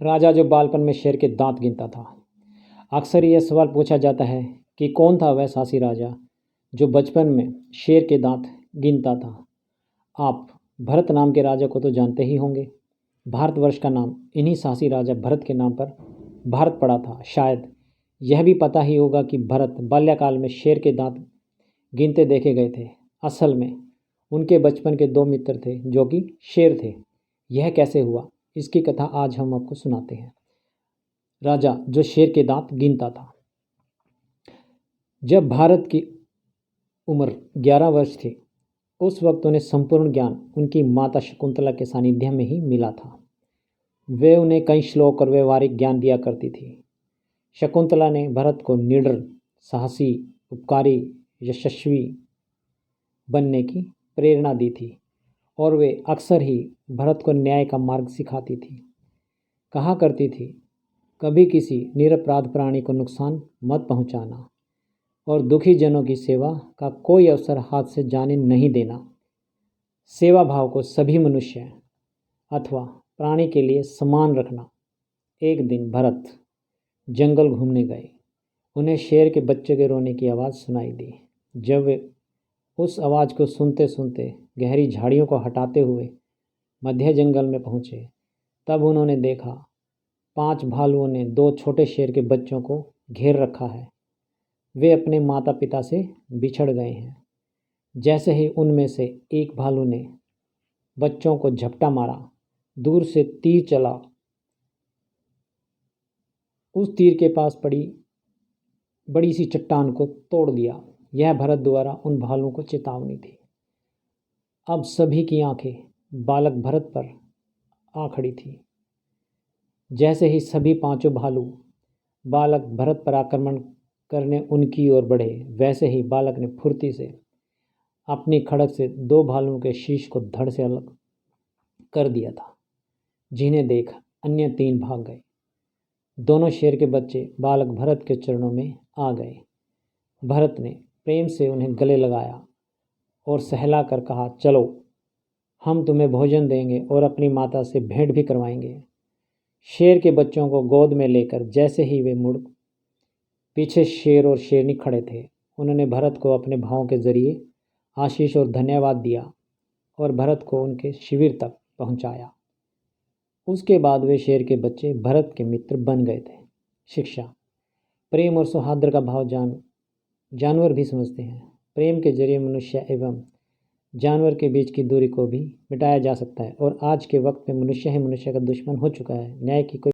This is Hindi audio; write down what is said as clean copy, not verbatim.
राजा जो बालपन में शेर के दांत गिनता था। अक्सर यह सवाल पूछा जाता है कि कौन था वह साहसी राजा जो बचपन में शेर के दांत गिनता था। आप भरत नाम के राजा को तो जानते ही होंगे। भारतवर्ष का नाम इन्हीं साहसी राजा भरत के नाम पर भारत पड़ा था। शायद यह भी पता ही होगा कि भरत बाल्यकाल में शेर के दांत गिनते देखे गए थे। असल में उनके बचपन के दो मित्र थे जो कि शेर थे। यह कैसे हुआ, इसकी कथा आज हम आपको सुनाते हैं। राजा जो शेर के दांत गिनता था। जब भारत की उम्र 11 वर्ष थी, उस वक्त उन्हें संपूर्ण ज्ञान उनकी माता शकुंतला के सानिध्य में ही मिला था। वे उन्हें कई श्लोक और व्यवहारिक ज्ञान दिया करती थी। शकुंतला ने भरत को निडर, साहसी, उपकारी, यशस्वी बनने की प्रेरणा दी थी और वे अक्सर ही भरत को न्याय का मार्ग सिखाती थी। कहा करती थी, कभी किसी निरपराध प्राणी को नुकसान मत पहुंचाना और दुखी जनों की सेवा का कोई अवसर हाथ से जाने नहीं देना। सेवा भाव को सभी मनुष्य अथवा प्राणी के लिए समान रखना। एक दिन भरत जंगल घूमने गए। उन्हें शेर के बच्चे के रोने की आवाज़ सुनाई दी। जब वे उस आवाज़ को सुनते सुनते गहरी झाड़ियों को हटाते हुए मध्य जंगल में पहुँचे, तब उन्होंने देखा 5 भालुओं ने 2 छोटे शेर के बच्चों को घेर रखा है। वे अपने माता पिता से बिछड़ गए हैं। जैसे ही उनमें से एक भालू ने बच्चों को झपटा मारा, दूर से तीर चला। उस तीर के पास पड़ी बड़ी सी चट्टान को तोड़ दिया। यह भरत द्वारा उन भालुओं को चेतावनी थी। अब सभी की आंखें बालक भरत पर आ खड़ी थी। जैसे ही सभी 5 भालू बालक भरत पर आक्रमण करने उनकी ओर बढ़े, वैसे ही बालक ने फुर्ती से अपनी खड़क से 2 भालुओं के शीश को धड़ से अलग कर दिया था, जिन्हें देख अन्य 3 भाग गए। दोनों शेर के बच्चे बालक भरत के चरणों में आ गए। भरत ने प्रेम से उन्हें गले लगाया और सहला कर कहा, चलो हम तुम्हें भोजन देंगे और अपनी माता से भेंट भी करवाएंगे। शेर के बच्चों को गोद में लेकर जैसे ही वे मुड़, पीछे शेर और शेरनी खड़े थे। उन्होंने भरत को अपने भावों के जरिए आशीष और धन्यवाद दिया और भरत को उनके शिविर तक पहुंचाया। उसके बाद वे शेर के बच्चे भरत के मित्र बन गए थे। शिक्षा। प्रेम और सौहार्द का भाव जानवर भी समझते हैं। प्रेम के जरिए मनुष्य एवं जानवर के बीच की दूरी को भी मिटाया जा सकता है और आज के वक्त में मनुष्य ही मनुष्य का दुश्मन हो चुका है। न्याय की कोई